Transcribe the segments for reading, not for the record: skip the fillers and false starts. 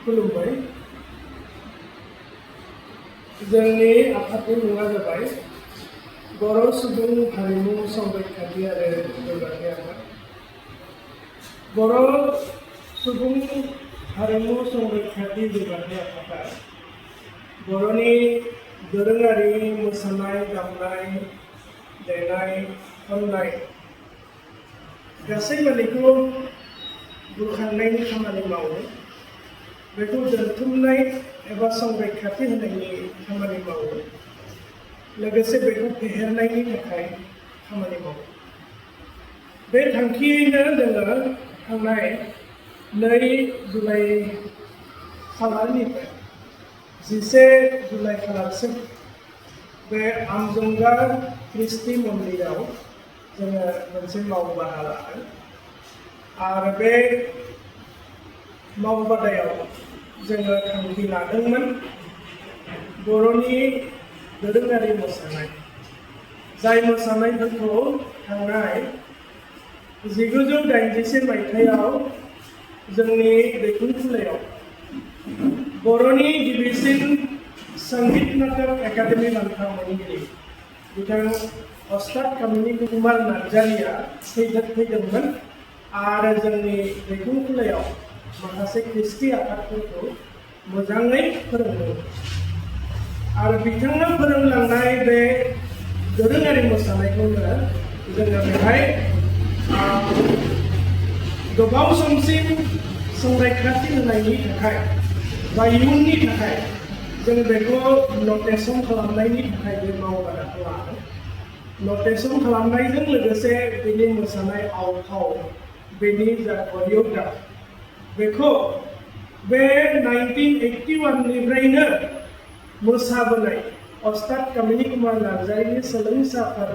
खुलुमबाय जोंनि आफादनि मुङा जाबाय बर' सुबुं हारिमु संरैखाथि आरो जौगाथाय आफाद। बर' सुबुं हारिमु संरैखाथि जौगाथाय आफादा बर'नि दोरोङारि मोसानाय दामनाय देनाय खननाय गासै मानिखौ बुरखांनायनि खामानि मावो, बेखौ दोनथुमनाय एबा संरैखाथि होनायनि खामानि मावो, लोगोसे बेखौ फेहेरनायनि थाखाय खामानि मावो। बे थांखियैनो जोङो थांनाय 2 जुलाइ खालारनिफ्राय 11 जुलाइ खालारसिम बे आमजंगा ख्रिस्टि मन्दिराव जोङो मोनसे मावबादा लादों आरो बे मावबादायाव जोङो थांखि लादोंमोन बर'नि दोरोङारि मोसानाय, जाय मोसानायफोरखौ थांनाय 1981 मायथाइयाव जोंनि दैखुनखुलायाव बर'नि गिबिसिन संगीत नाटक एकाडेमि बान्था मोनगिरि बिथां अस्ताद कामिनी कुमार नार्जारिया फैदोंमोन आरो जोंनि दैखुनखुलायाव माखासे ख्रिस्टि आफादफोरखौ मोजाङै फोरोंदोंमोन आरो बिथाङा फोरोंलांनाय बे दोरोङारि मोसानायखौनो जोङो बेहाय गोबाव समसिम संरैखाथि होनायनि थाखाय बा इयुननि थाखाय जों बेखौ नटेसन खालामनायनि थाखाय बे मावबादाखौ लादों। नटेसन खालामनायजों लोगोसे बेनि मोसानाय आव-फाव, बेनि जा करिय'ग्राफ, बेखौ बे 1981 निफ्रायनो मोसाबोनाय अस्ताद कामिनी कुमार नार्जारिनि सोलोंसाफोर,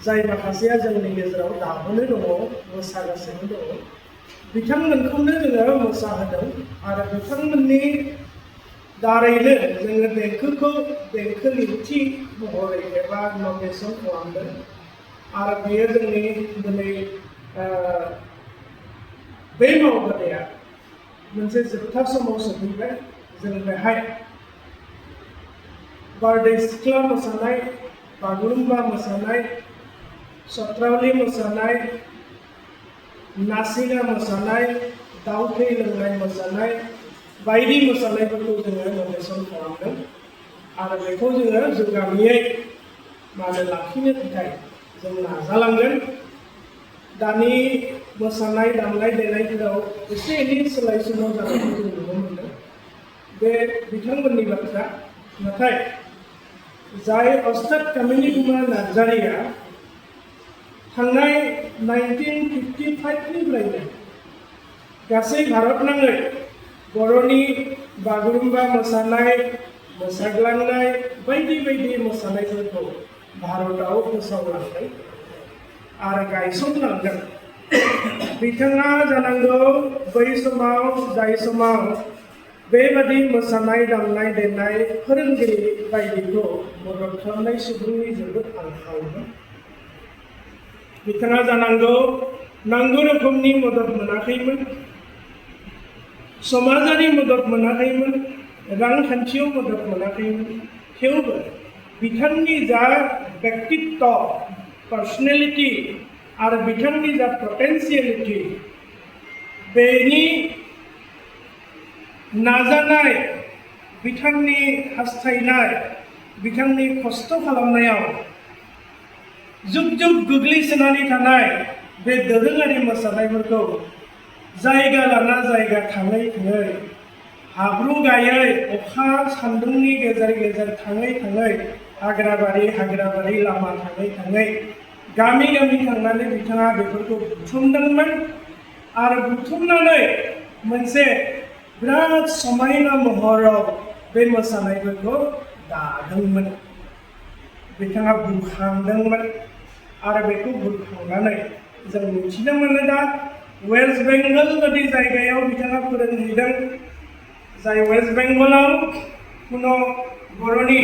जाय माखासेया जोंनि गेजेराव दाबोनो दङ, मोसागासिनो दङ, बिथांमोनखौनो जोङो मोसाहोदों आरो बिथांमोननि दारैनो जोङो देंखो लिरथि महरै एबा नटेसन खालामदों आरो बेयो जोंनि दिनै बे मावबादाया मोनसे जोबथा समाव सफैबाय। जों बेहाय बारदै सिख्ला मोसानाय, बागुरुम्बा मोसानाय, सत्रावली मोसानाय, नासिना मोसानाय, दाउ थै लोंनाय मोसानाय बायदि मोसानायफोरखौ जोङो नटेसन खालामदों आरो बेखौ जोङो जौगामियै लाखिनो थाखाय जों नाजालांगोन। दानि मोसानाय दामनाय देनायफोराव एसे एनै सोलाय सोल' जानायखौ जों नुनो मोनदों, बे बिथांमोननि बाथ्रा। नाथाय जाय अस्ताद कामिनी कुमार नार्जारिया थांनाय 1955 निफ्रायनो गासै भारतनाङै बर'नि बागुरुम्बा मोसानाय, मोसाग्लांनाय बायदि बायदि मोसानायफोरखौ भारताव फोसावलांदों आरो गायसनलांदों। बिथाङा जानांगौ बै समाव, जाय समाव बेबादि मोसानाय दामनाय देनाय फोरोंगिरि बायदिखौ मदद खालामनाय सुबुंनि जोबोद आंखालमोन। बिथाङा जानांगौ नांगौ रोखोमनि मदद मोनाखैमोन, समाजारि मदद मोनाखैमोन, रांखान्थियाव मदद मोनाखैमोन। थेवबो बिथांनि जा व्यक्तित्व, पार्सनेलिटि आरो बिथांनि जा पटेन्सियेलिटि, बेनि नाजानाय, बिथांनि हास्थायनाय, बिथांनि खस्थ' खालामनायाव जुग जुग गोग्लैसोनानै थानाय बे दोरोङारि मोसानायफोरखौ जायगा लाना जायगा थाङै थाङै, हाब्रु गायै, अखा सान्दुंनि गेजेर गेजेर थाङै थाङै, हाग्राबारि लामा थाङै थाङै, गामि गामि थांनानै बिथाङा बेफोरखौ बुथुमदोंमोन आरो बुथुमनानै मोनसे बिराद समायना महराव बे मोसानायफोरखौ दादोंमोन। बिथाङा बुरखांदोंमोन आरो बेखौ बुरखांनानै जों मिथिनो मोनो दा वेस्ट बेंगल बायदि जायगायाव बिथाङा फोरोंहैदों, जाय वेस्ट बेंगलाव कुनु बर'नि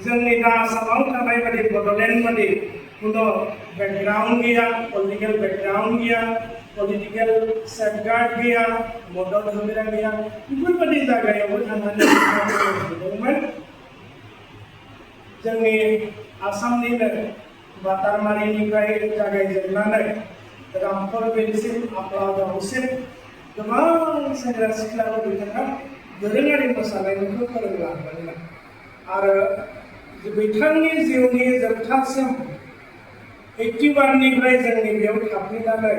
जोंनि दा आसामाव थानाय बायदि बड'लेण्ड बायदि कुनु बेकग्राउन्ड गैया, पलिटिकेल बेकग्राउन्ड गैया, पलिटिकल सेफगार्ड गैया मदद होग्रा गैया बेफोरबायदि जायगायावबो थांनानै नुदोंमोन जोंनि आसामनिनो बाटारमारिनिफ्राय जागायजेननानै रामफल बिलसिम आप्लागावसिम गोबां सेंग्रा सिख्लाखौ बिथाङा दोरोङारि मोसानायखौ फोरोंलांदोंमोन आरो बिथांनि जिउनि जोबथासिम 81निफ्राय जोंनि बेयाव थाफैनानै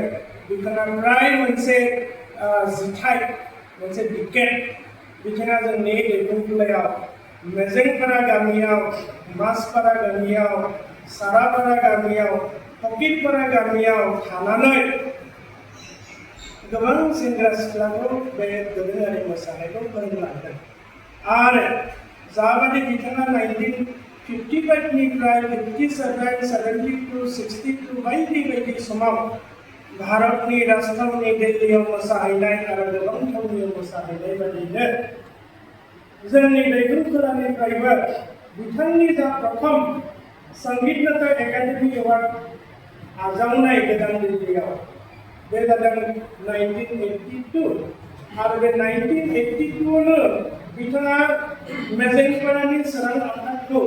बिथाङा फ्राय मोनसे जिथाइ मोनसे डिकेड बिथाङा जोंनि दैदेनगिरियाव मेजेंपारा गामियाव मासपारा गामियाव सारापारा गामियाव फकीरपारा गामियाव थानानै गोबां सेंग्रा सिख्लाखौ बे दोरोङारि मोसानायखौ फोरोंलांदों आरो जाबादि बिथाङा 1955निफ्राय 57, 72, 62 बायदि बायदि समाव भारतनि राजधानी दिल्लीयाव मोसाहैनाय आरो गोबां थावनियाव मोसाहैनाय बायदिनो जोंनि दैदेनगिरिनिफ्रायबो बिथांनि जा प्रथम संगीत नाटक एकाडेमी एवार्ड आजावनाय गोदान दिल्लीयाव बे जादों 1982 आरो बे 1982नो बिथाङा मेजेंपारानि सोरां आफादखौ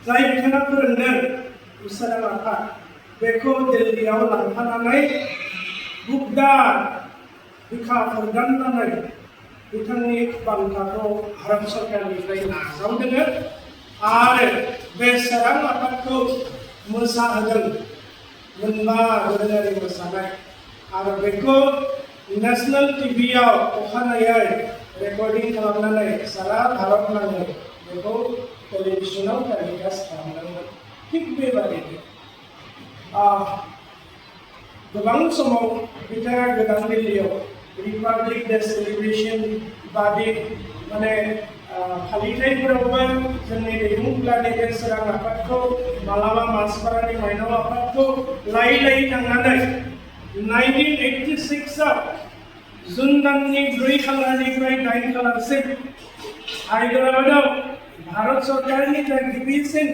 जाय बिथाङा फोरोंदों सोरां आफाद बेखौ दिल्लीयाव लांफानानै बुकदार बिखा फोरगाननानै बिथांनि बान्थाखौ भारत सरकारनिफ्राय नाजावदों आरो बे सोरां आफादखौ मोसाहोदों मोनबा दोरोङारि मोसानाय आरो बेखौ नेशनेल टीवीआव अखानायै रेकर्डिं खालामनानै सारा भारत नाङै बेखौ टेलिभिजनाव टेलिकास्ट खालामदोंमोन थिग बेबादिनो गोबां समाव बिथाङा गोदान दिल्लीयाव रिपाब्लिक डे सेलिब्रेशन बादि माने फालिथायफोरावबो जोंनि दैदेनगिरिनि बे सोरां आफादखौ मालाबा मासपारानि माइनाव आफादखौ लायै लायै थांनानै 1986आव जुन दाननि 4 खालारनिफ्राय 9 खालारसिम हायद्राबादाव भारत सरकारनि गिबिसिन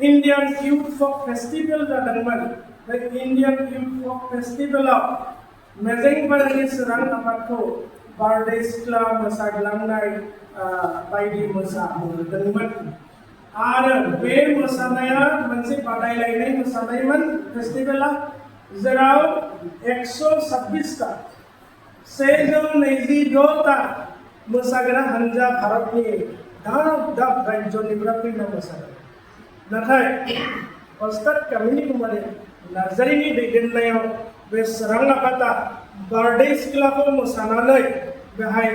इंडियन यूथ फोक फेस्टिवल जादोंमोन बे इंडियन यूथ फोक फेस्टिवलाव मेजेंपारानि सोरां आफादखौ बारदै सिख्ला मोसाग्लांनाय बायदि मोसाहोदोंमोन आरो बे मोसानाया मोनसे बादायलायनाय मोसानायमोन फेस्टिवला जेराव 126टा 126टा मोसाग्रा हानजा भारतनि दाब दाब राज्योनिफ्राय फैना मोसादों नाथाय अस्ताद कामिनी कुमार नार्जारीनि दैदेननायाव बे सोरां आफादा बारदै सिख्लाखौ मोसानानै बेहाय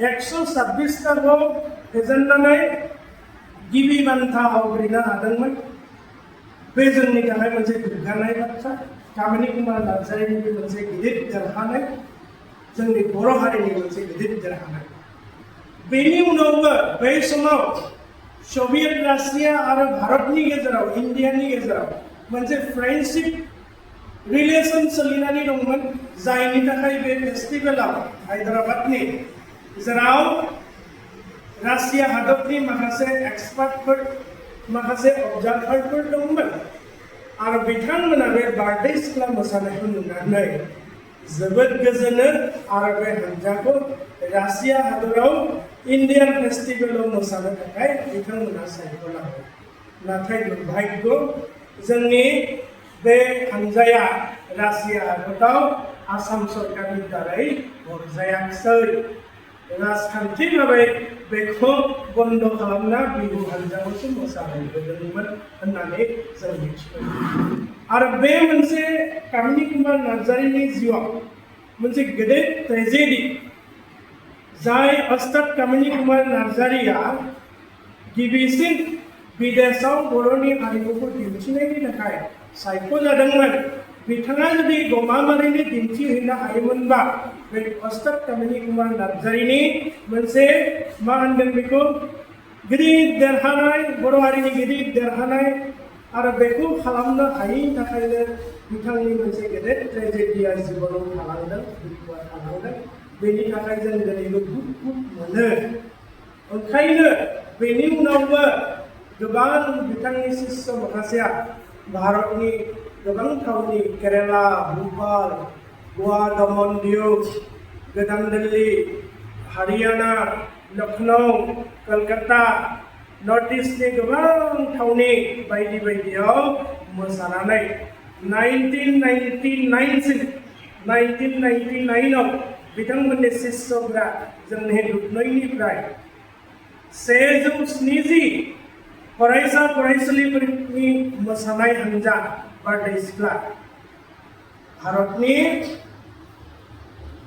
126टाखौ फेजेननानै गिबि बान्था आवग्रिनो हादोंमोन बे जोंनि थाखाय मोनसे गोग्गानाय बाथ्रा कामिनी कुमार नार्जारीनि बे मोनसे गिदिर देरहानाय जोंनि बर' हारिनि मोनसे गिदिर देरहानाय बेनि उनावबो बै समाव सोवियत रासिया आरो भारतनि गेजेराव इन्डियानि गेजेराव मोनसे फ्रेंडशिप रिलेशन सोलिनानै दंमोन जायनि थाखाय बे फेस्टिवलाव हायद्राबादनि जेराव रासिया हादरनि माखासे एक्सपार्टफोर माखासे अबजार्भारफोर दंमोन आरो बिथांमोना बे बारदै सिख्ला मोसानायखौ नुनानै जोबोद गोजोनो आरो बे हानजाखौ रासिया हादराव इंडियन फेस्टिवलाव मोसानो थाखाय बिथांमोना सायख'लाङो नाथाय दुर्भाग्य जोंनि बे हानजाया रासिया हादराव आसाम सरकारनि दारै हरजायाखै राजखान्थि भाबै बेखौ बन्द खालामना बिहु हानजाखौसो मोसाहोदोंमोन होननानै जों मिथियो आरो बे मोनसे कामिनी कुमार नार्जारीनि जिउआव मोनसे गेदेर ट्रेजेडी जाय अस्ताद कामिनी कुमार नार्जारीया गिबिसिन विदेशाव बर'नि हारिमुखौ दिन्थिनायनि थाखाय सायख'जादोंमोन बिथाङा जुदि गमामायैनो दिन्थिहैनो हायोमोनबा बे अस्ताद कामिनी कुमार नार्जारीनि मोनसे मा होनगोन बेखौ गिदिर देरहानाय बर' हारिनि गिदिर देरहानाय आरो बेखौ खालामनो हायैनि थाखायनो बिथांनि मोनसे गेदेर ट्रेजेडिया जिबनाव थालांदों बेनि थाखाय जों दिनैबो दुखु मोनो ओंखायनो बेनि उनावबो गोबां बिथांनि शिष्य माखासेया भारतनि गोबां थावनि केरेला, भुपाल, गवा, दमन, दिउ, गोदान दिल्ली, हारियाना, लखनऊ, कलकाता, नर्थ ईस्टनि गोबां थावनि बायदि बायदियाव मोसानानै 1999 बिथांमोननि शिष्यफोरा जोंनि दुधनैनिफ्राय 170 फरायसा फरायसुलिफोरनि मोसानाय हानजा बारदै सिख्ला भारतनि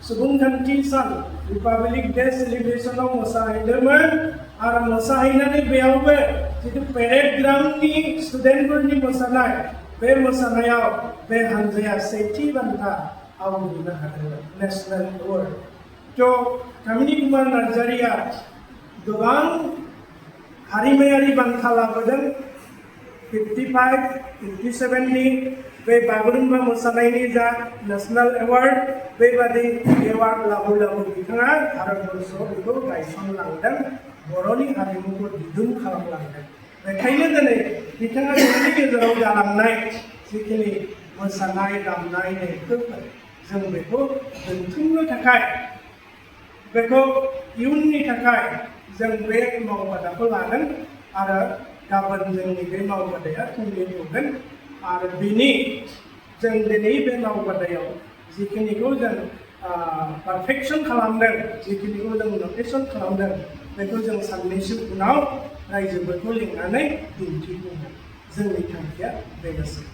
सुबुंखान्थि सान रिपाब्लिक डे सेलिब्रेशनाव मोसाहैदोंमोन आरो मोसाहैनानै बेयावबो जितु पेरेड ग्राउन्डनि स्टुडेन्टफोरनि मोसानाय बे मोसानायाव बे हानजाया सेथि बान्था आवग्रिनो हादोंमोन नेशनेल एवार्ड। कामिनी कुमार नार्जारिया गोबां हारिमायारि बान्था लाबोदों 55, 57नि बे बागुरुम्बा मोसानायनि जा नेशनेल एवार्ड बेबादि एवार्ड लाबो बिथाङा भारतबर्षआव बेखौ गायसनलांदों बर'नि हारिमुखौ दिदोम खालामलांदों। बेखायनो दिनै बिथाङा जोंनि गेजेराव जालांनाय जिखिनि मोसानाय दामनाय देंखोफोर जों बेखौ दोनथुमनो थाखाय बेखौ इयुननि थाखाय जों बे मावबादाखौ लागोन आरो गाबोन जोंनि बे मावबादाया खुंगोन आरो बिनि जों दिनै बे मावबादायाव जिखिनिखौ जों पारफेक्शन खालामदों जिखिनिखौ जों नटेसन खालामदों बेखौ जों साननैसो उनाव रायजोफोरखौ लिंनानै दिन्थिफुंगोन जोंनि थांखिया बेनोसै।